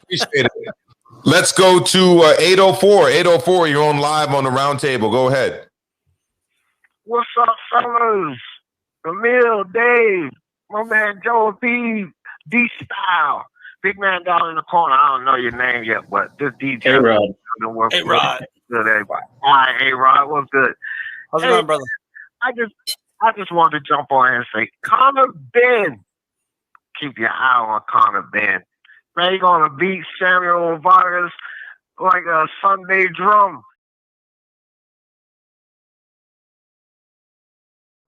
Appreciate it. Let's go to 804. 804, you're on live on the roundtable. Go ahead. What's up, fellas? Emil, Dave, my man Joe B, D-Style. Big man down in the corner. I don't know your name yet, but this DJ. A-Rod. A-Rod. Good, everybody. All right, A-Rod, what's good? How's it going, brother? I just wanted to jump on and say, Conor Ben. Keep your eye on Conor Ben. Man, he's going to beat Samuel Vargas like a Sunday drum.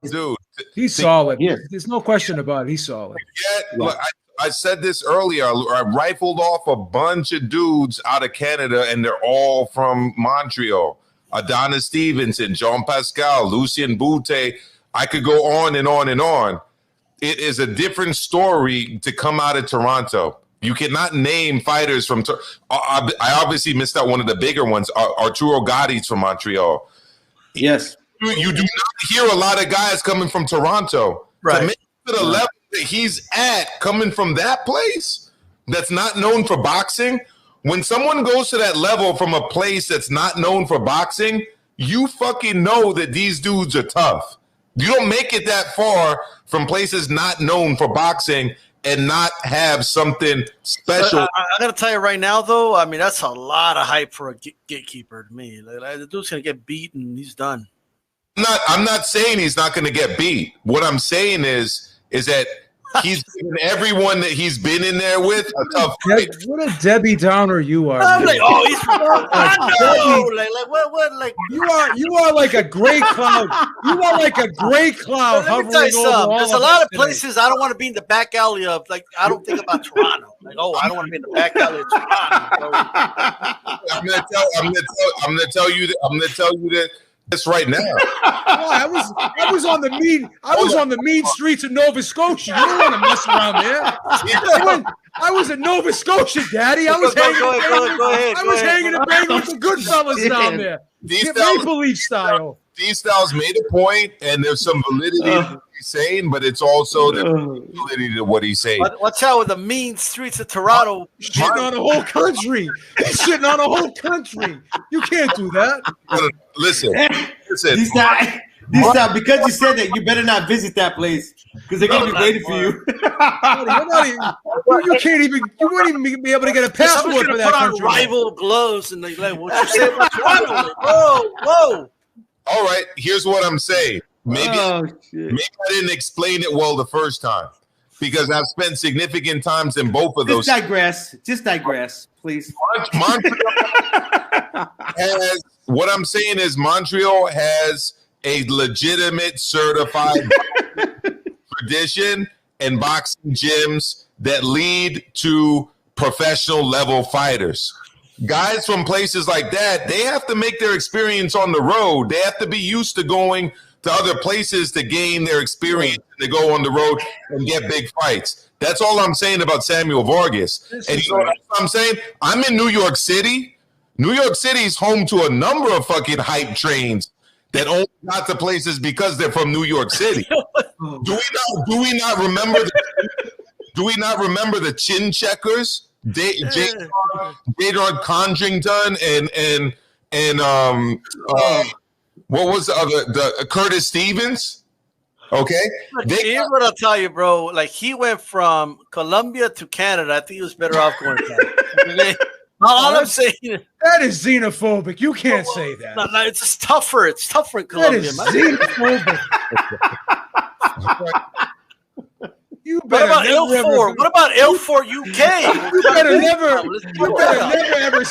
Dude, he's solid. Yeah. There's no question about it. He's solid. Yeah, look, I said this earlier. I rifled off a bunch of dudes out of Canada, and they're all from Montreal. Adonis Stevenson, Jean Pascal, Lucien Boutte. I could go on and on and on. It is a different story to come out of Toronto. You cannot name fighters from I obviously missed out one of the bigger ones. Arturo Gotti's from Montreal. Yes. You do not hear a lot of guys coming from Toronto. Right. To make it to the level that he's at, coming from that place that's not known for boxing. When someone goes to that level from a place that's not known for boxing, you fucking know that these dudes are tough. You don't make it that far from places not known for boxing and not have something special. I got to tell you right now, though, I mean, that's a lot of hype for a gatekeeper to me. Like, the dude's going to get beat and he's done. I'm not saying he's not going to get beat. What I'm saying is that he's given everyone that he's been in there with a tough fight. What a Debbie Downer you are. I'm like, oh, he's like you are like a gray cloud. You are like a gray cloud hovering over all. There's a lot of places I don't want to be in the back alley of. Like, I don't think about Toronto. Like, oh, I don't want to be in the back alley of Toronto. I'm gonna tell you that this right now. I was on the mean streets of Nova Scotia. You don't want to mess around there. I was in Nova Scotia, Daddy. I was hanging and banging with the good fellas down there. Maple Leaf style. These styles made a point, and there's some validity to what he's saying, but it's also the validity to what he's saying. Watch out with the mean streets of Toronto. Shitting on a whole country. He's shitting on a whole country. You can't do that. Listen. This time, because you said that, you better not visit that place because they're gonna be waiting for you. You won't even be able to get a passport for that country. Rival gloves and they like, what you say about Toronto? Like, whoa. All right, here's what I'm saying. Maybe I didn't explain it well the first time because I've spent significant times in both of those. Just digress, please. What I'm saying is Montreal has a legitimate certified tradition and boxing gyms that lead to professional level fighters. Guys from places like that, they have to make their experience on the road. They have to be used to going to other places to gain their experience. They go on the road and get big fights. That's all I'm saying about Samuel Vargas. And you know what I'm saying? I'm in New York City. New York City is home to a number of fucking hype trains that only got to places because they're from New York City. Do we not remember the chin checkers? Jadon Condrington and what was the other? Curtis Stevens. Okay, here's what I'll tell you, bro. Like, he went from Colombia to Canada. I think he was better off going to Canada. All I'm saying is, that is xenophobic. You can't say that. No, it's just tougher. It's tougher in Colombia. That is xenophobic. What about L4? What about L4 UK? You better never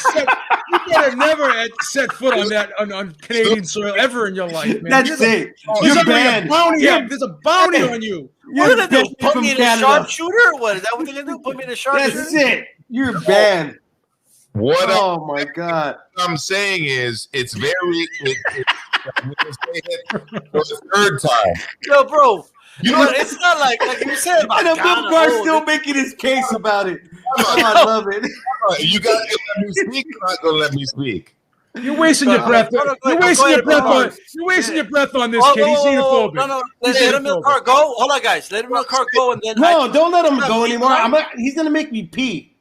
set foot on Canadian soil ever in your life, man. That's it. You're banned. There's a bounty on you. What are they gonna do? Put me in a sharpshooter? What is that? What they're gonna do? Put me in a sharpshooter? That's it. You're banned. Oh my God! What I'm saying is, it's very. I'm gonna say it for the third time. Yo, bro. You know, it's not like you said about and Bill Barr's still making his case about it. I love it. You got to let me speak. You're not gonna let me speak. You're wasting your breath. You're wasting your breath on this kid. He's xenophobic. No. Let him in the car go. Hold on, guys. Let him in the car go, and then don't let him go anymore. He's gonna make me pee.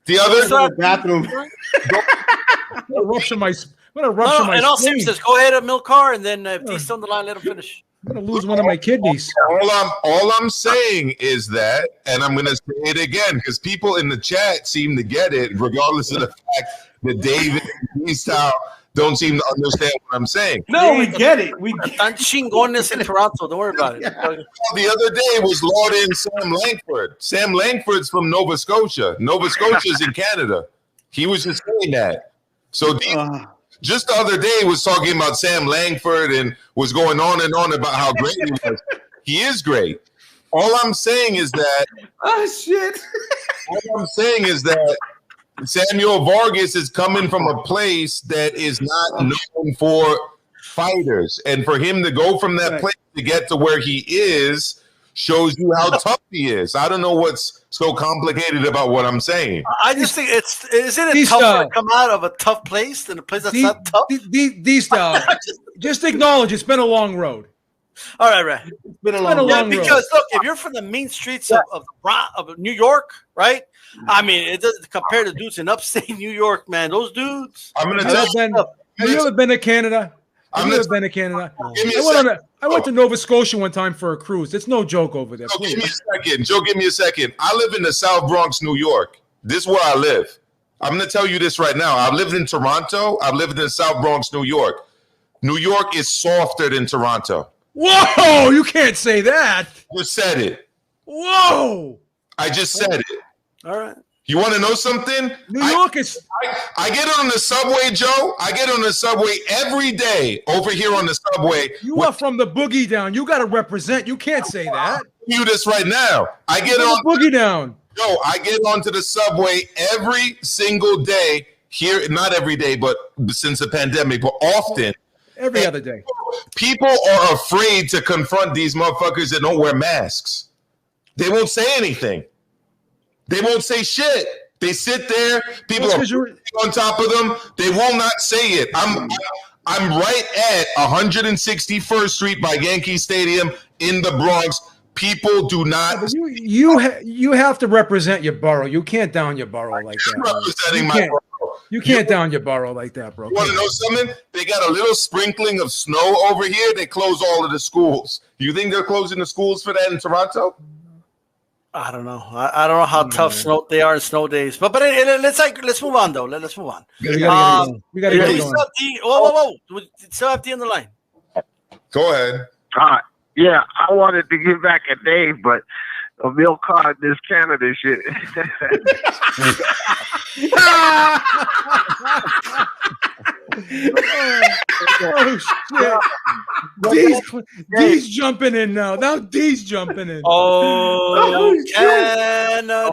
The other bathroom. I'm gonna rupture my. In all seriousness, go ahead, Milcar, and then if he's still on the line, let him finish. I'm gonna lose one of my kidneys. All I'm saying is that, and I'm gonna say it again because people in the chat seem to get it, regardless of the fact that David and Easttown don't seem to understand what I'm saying. No, we get it. We get I'm chingones in Toronto. Don't worry about it. The other day was lauding Sam Langford. Sam Langford's from Nova Scotia. Nova Scotia's in Canada. He was just saying that. So just the other day was talking about Sam Langford and was going on and on about how great he was. He is great. All I'm saying is that. Oh shit! All I'm saying is that Samuel Vargas is coming from a place that is not known for fighters, and for him to go from that place to get to where he is shows you how tough he is. I don't know what's so complicated about what I'm saying. I just think isn't it tougher to come out of a tough place than a place that's not tough? Just acknowledge it's been a long road. All right. It's been a long road. Because look, if you're from the mean streets of New York, right? I mean, it doesn't compare to dudes in upstate New York, man. Those dudes. I'm gonna tell you. Have you ever been to Canada? I went to Nova Scotia one time for a cruise. It's no joke over there. Joe, give me a second. I live in the South Bronx, New York. This is where I live. I'm going to tell you this right now. I've lived in Toronto. I've lived in the South Bronx, New York. New York is softer than Toronto. Whoa! You can't say that. I just said it. Whoa! I just said it. All right. You want to know something? New York is. I get on the subway, Joe. I get on the subway every day over here on the subway. You are from the boogie down. You got to represent. You can't say that. You this right now. I get on the boogie down. Joe, I get onto the subway every single day here. Not every day, but since the pandemic, but often. Every other day. People are afraid to confront these motherfuckers that don't wear masks. They won't say anything. They won't say shit. They sit there. People are on top of them. They will not say it. I'm right at 161st Street by Yankee Stadium in the Bronx. People do not. You have to represent your borough. You can't down your borough like that. Representing my borough. You can't down your borough like that, bro. You want to know something? They got a little sprinkling of snow over here. They close all of the schools. You think they're closing the schools for that in Toronto? I don't know. I don't know how tough they are in snow days. But let's move on though. Let's move on. We gotta get going. Whoa. Still have D on the line. Go ahead. Yeah, I wanted to get back at Dave, but a milk card this Canada shit. Oh shit! D's jumping in now. Now D's jumping in. Oh, Canada!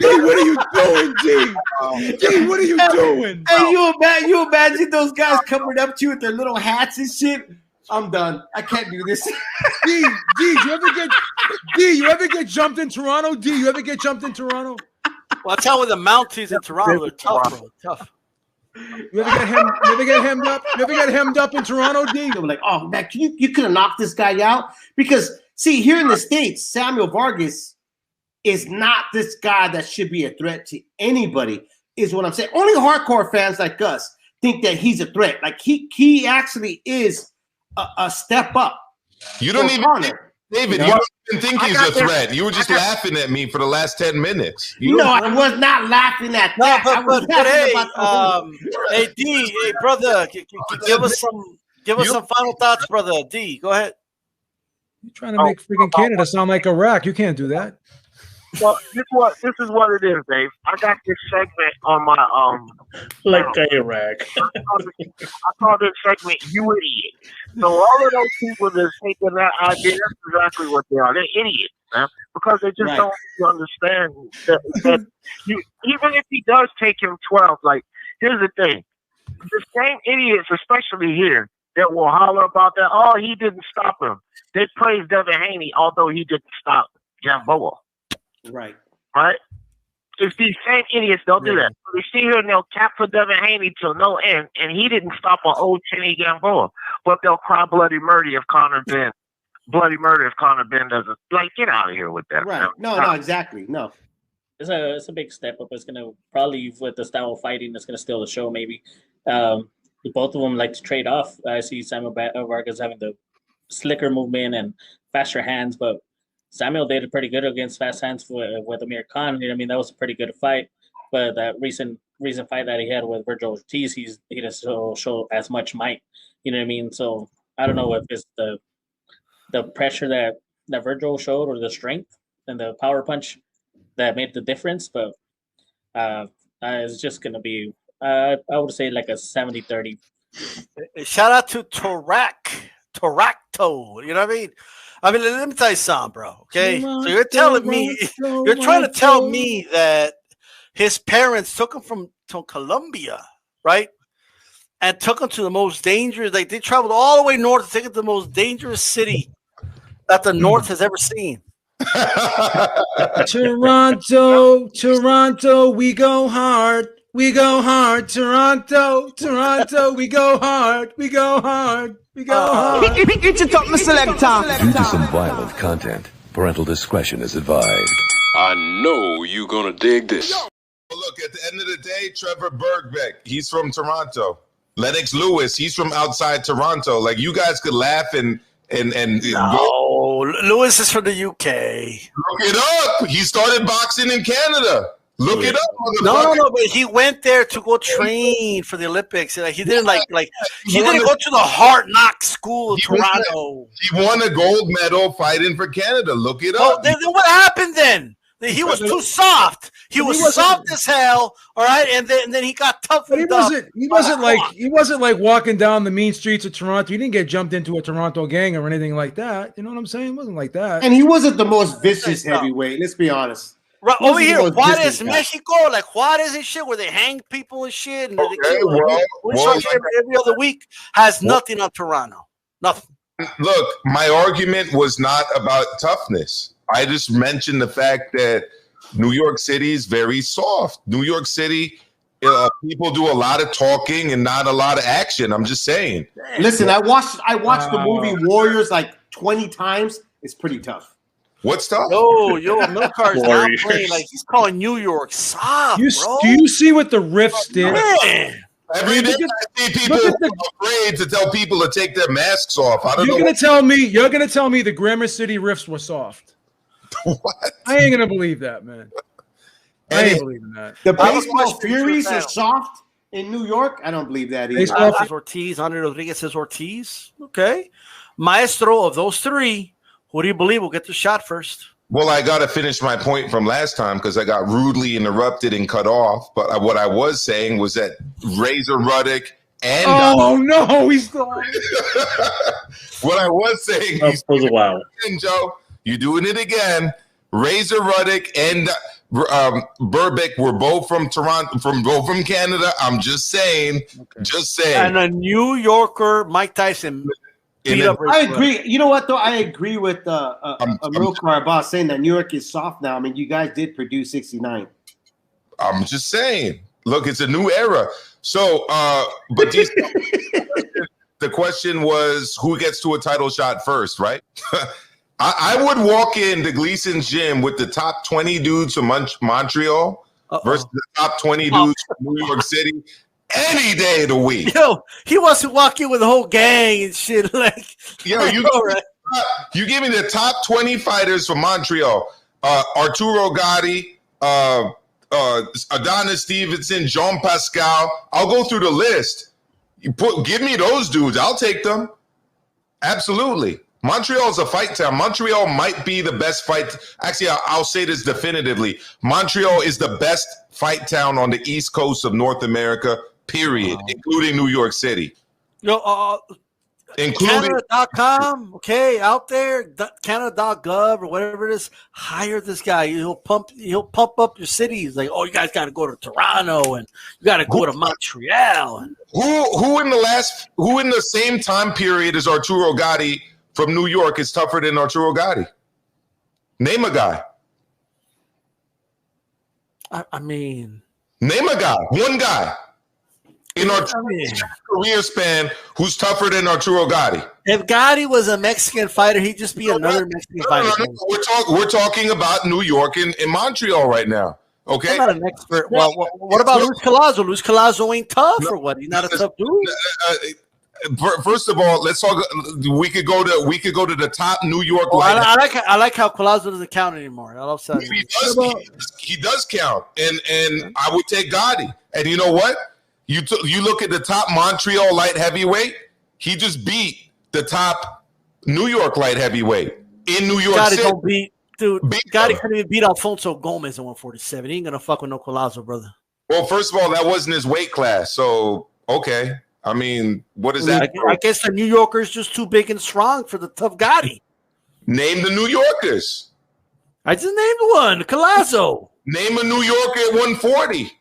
D, what are you doing, D? D, what are you doing? Hey, you imagine those guys coming up to you with their little hats and shit? I'm done. I can't do this. D, you ever get jumped in Toronto? D, you ever get jumped in Toronto? Well, I tell you, the Mounties in Toronto are tough, bro. Tough. You ever get hemmed up? You ever get hemmed up in Toronto, D? They were like, oh man, you could have knocked this guy out. Because see, here in the States, Samuel Vargas is not this guy that should be a threat to anybody, is what I'm saying. Only hardcore fans like us think that he's a threat. Like he actually is a step up. You don't even David, you don't even think he's a threat. You were just laughing at me for the last 10 minutes. I was not laughing at that. Hey, D, hey, brother, give us some final thoughts, brother. D, go ahead. You're trying to make freaking Canada sound like Iraq. You can't do that. Well, this is what it is, Dave. I got this segment on my like Iraq. I call this segment "You Idiot." So all of those people that's taking that idea, that's exactly what they are. They're idiots, man, because they just don't understand that even if he does take him 12, like here's the thing: the same idiots, especially here, that will holler about that. Oh, he didn't stop him. They praise Devin Haney, although he didn't stop Gamboa. Right. It's these same idiots, they'll do that. So they sit here and they'll cap for Devin Haney till no end, and he didn't stop an old Cheney Gamboa. But they'll cry bloody murder if Conor Ben doesn't. Like, get out of here with that. Right. No, exactly. No. it's a big step up. It's gonna probably with the style of fighting, it's gonna steal the show. Maybe both of them like to trade off. I see Samuel Vargas having the slicker movement and faster hands, but Samuel did pretty good against fast hands with Amir Khan. You know, I mean, that was a pretty good fight. But that recent fight that he had with Virgil Ortiz, he doesn't show as much might. You know what I mean? So I don't know if it's the pressure that Virgil showed or the strength and the power punch that made the difference. But it's just going to be, I would say, like a 70-30. Shout out to Toracto. You know what I mean? I mean, let me tell you something, bro. Okay, so you're telling me, you're trying to tell me that his parents took him from Colombia, right? And took him to the most dangerous, like they traveled all the way north to take him to the most dangerous city that the North has ever seen. Toronto, we go hard. We go hard. Toronto, we go hard. We go hard. We go hard. Due to some violent content, parental discretion is advised. I know you're gonna dig this. Look, at the end of the day, Trevor Bergbeck, he's from Toronto. Lennox Lewis, he's from outside Toronto. Like, you guys could laugh and no, Lewis is from the UK. Look it up. He started boxing in Canada. Look it up. No, but he went there to go train for the Olympics. Like, he didn't he didn't go to the hard knock school of Toronto. He won a gold medal fighting for Canada. Look it up. Then what happened then? He was too soft. He was soft as hell. All right, and then he got tough. But he wasn't like walking down the mean streets of Toronto. He didn't get jumped into a Toronto gang or anything like that. You know what I'm saying? It wasn't like that. And he wasn't the most vicious heavyweight. Let's be honest. Right over here, Juarez, Mexico, like Juarez and shit, where they hang people and shit, and every other week has nothing on Toronto. Nothing. Look, my argument was not about toughness. I just mentioned the fact that New York City is very soft. New York City, people do a lot of talking and not a lot of action. I'm just saying. Listen, I watched the movie Warriors like 20 times. It's pretty tough. What's tough? Yo, Milcar's not playing. Like, he's calling New York soft, bro. Do you see what the Riffs did? Man. Every day I see people afraid to tell people to take their masks off. You're gonna tell me the Grammar City Riffs were soft. What? I ain't gonna believe that, man. I ain't believing that. The baseball Furies are soft in New York. I don't believe that either. Ortiz, Andre Rodriguez says Ortiz. Okay. Maestro, of those three, who do you believe will get the shot first? Well, I got to finish my point from last time because I got rudely interrupted and cut off. But what I was saying was that Razor Ruddock and no, he's gone. What I was saying, Joe, you're doing it again. Razor Ruddock and Berbick were both from Toronto, from Canada. I'm just saying, And a New Yorker, Mike Tyson. I agree. You know what, though? I agree with Amilcar boss saying that New York is soft now. I mean, you guys did produce 69. I'm just saying. Look, it's a new era. So, but the question was who gets to a title shot first, right? I would walk into Gleason's gym with the top 20 dudes from Montreal versus the top 20 dudes from New York City. Any day of the week. Yo, he wants to walk in with a whole gang and shit. Like, yo, you give me the top 20 fighters from Montreal. Arturo Gatti, Adonis Stevenson, Jean Pascal. I'll go through the list. Give me those dudes. I'll take them. Absolutely. Montreal is a fight town. Montreal might be the best fight. Actually, I'll say this definitively. Montreal is the best fight town on the East Coast of North America, period, including New York City. Including Canada.com, okay, out there, Canada.gov or whatever it is, hire this guy. He'll pump up your cities. Like, oh, you guys got to go to Toronto and you got to go to Montreal. And who in the same time period as Arturo Gatti from New York is tougher than Arturo Gatti? Name a guy. I mean, name a guy. One guy in our career span who's tougher than Arturo Gatti. If Gatti was a Mexican fighter, he'd just be another Mexican fighter. No. We're talking about New York and Montreal right now. Okay, I'm not an expert. Well, what about Luis Collazo? Luis Collazo ain't tough or what? He's not a tough dude. First of all, let's talk. We could go to the top New York. I like how Collazo doesn't count anymore. I love that. He does count, and I would take Gotti. And you know what? You look at the top Montreal light heavyweight. He just beat the top New York light heavyweight in New York City. Don't beat. Dude, Gotti couldn't even beat Alfonso Gomez at 147. He ain't gonna fuck with no Collazo, brother. Well, first of all, that wasn't his weight class, so okay. I mean, what is that? I guess the New Yorker's just too big and strong for the tough Gotti. Name the New Yorkers. I just named one, Collazo. Name a New Yorker at 140.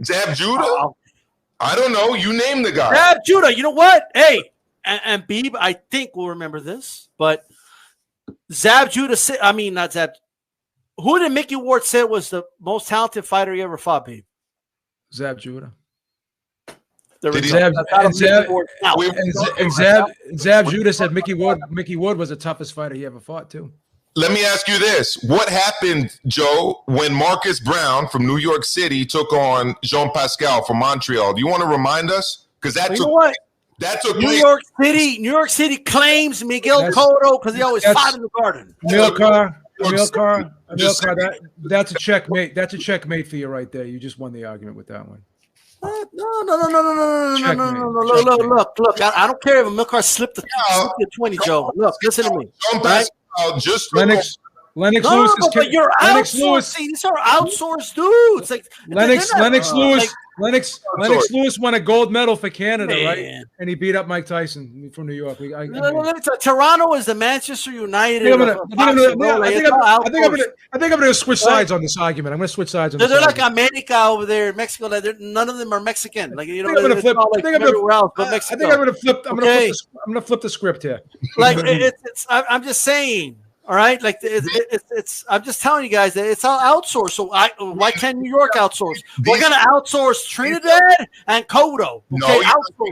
Zab Judah? I don't know. You name the guy. Zab Judah. You know what? Hey, and Beeb, I think will remember this, but Zab Judah, not Zab. Who did Mickey Ward say was the most talented fighter he ever fought, Beeb? Zab Judah. Zab Judah said Mickey Ward was the toughest fighter he ever fought, too. Let me ask you this. What happened, Joe, when Marcus Brown from New York City took on Jean Pascal from Montreal? Do you want to remind us? Because that took New York City claims Miguel Cotto because he always fought in the Garden. Amilcar, that's a checkmate. That's a checkmate for you right there. You just won the argument with that one. No. Look. I don't care if Amilcar slipped the 20, Joe. Look, listen to me. Right? Lennox Lewis is but you're outsourcing. These are outsourced dudes. Like Lennox Lewis won a gold medal for Canada, right? And he beat up Mike Tyson from New York. Toronto is the Manchester United. I think I'm going to switch sides on this argument. I'm going to switch sides on this. They're like America over there in Mexico. None of them are Mexican. Like you know, I'm going to flip. I think I'm going to flip the script here. Like I'm just saying. All right, like it's. I'm just telling you guys that it's all outsourced. So why can't New York outsource? We're gonna outsource Trinidad and Cotto. No, you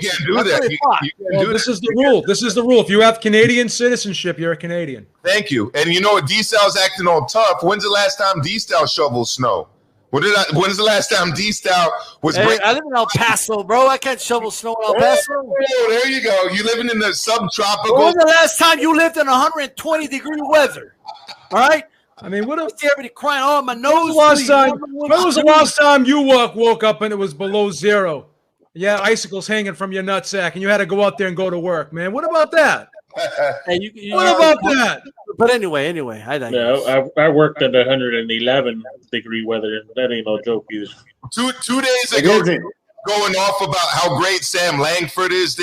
can't do that. This is the rule. This is the rule. If you have Canadian citizenship, you're a Canadian. Thank you. And you know what? D-Style's acting all tough. When's the last time D-Style shoveled snow? When's the last time D-Style was? Hey, I live in El Paso, bro. I can't shovel snow in El Paso. Oh, there you go. You living in the subtropical. When was the last time you lived in 120-degree weather? All right. I mean, what? Everybody crying, "Oh, my nose." When was the last time you woke up and it was below zero? Yeah, icicles hanging from your nutsack, and you had to go out there and go to work, man. What about that? What about that? But anyway, I worked at 111-degree weather. That ain't no joke either. Two days ago, going off about how great Sam Langford is.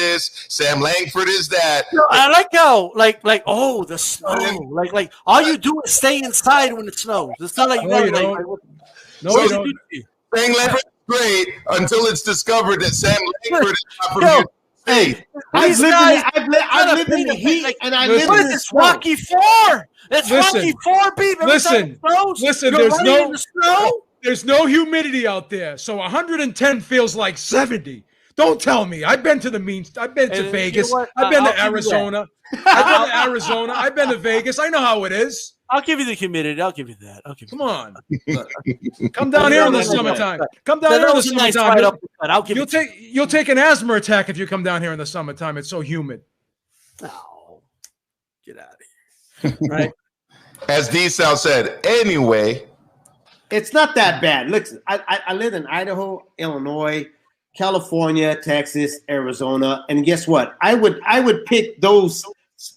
Sam Langford is that. No, I like how like the snow. Like all you do is stay inside when it snows. It's not like you don't. Sam Langford is great until it's discovered that Sam Langford is not from your state. I've lived in the heat, and I live in the snow. Rocky IV. It's Rocky IV, people. Listen. There's no humidity out there, so 110 feels like 70. Don't tell me. I've been to Vegas. I've been to Arizona. I've been to Vegas. I know how it is. I'll give you the humidity. I'll give you that. Come on. Come down here in the summertime. Come down here in the summertime. You'll take an asthma attack if you come down here in the summertime. It's so humid. Oh, get out of here. Right? As D-Style said, anyway. It's not that bad. Look, I live in Idaho, Illinois, California, Texas, Arizona, and guess what? I would pick those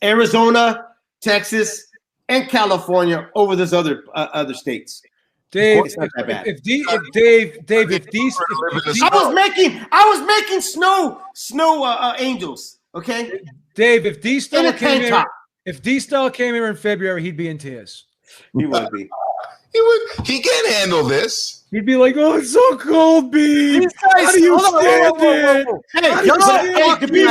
Arizona, Texas, and California over those other states. Dave, it's not that bad. If these, I was making snow angels. Okay, Dave. If D-Style came here in February, he'd be in tears. He would be. He can't handle this. He'd be like, "Oh, it's so cold, B. How do you stand it?" Hey, to be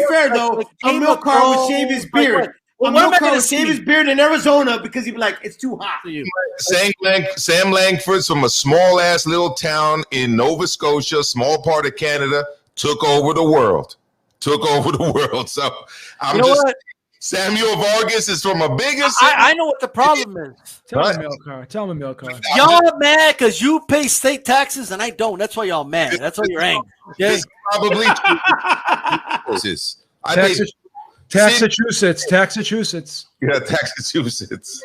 fair though, Amilcar would shave his beard. Amilcar would shave his beard in Arizona because he'd be like, "It's too hot for you." Sam Langford's from a small ass little town in Nova Scotia, small part of Canada, took over the world. So Samuel Vargas is from a bigger city. I know what the problem is. Tell me, Milcar. Tell me, Milcar. Y'all mad because you pay state taxes and I don't. That's why y'all mad. That's why you're angry. Okay? This is probably Massachusetts. Yeah, Massachusetts.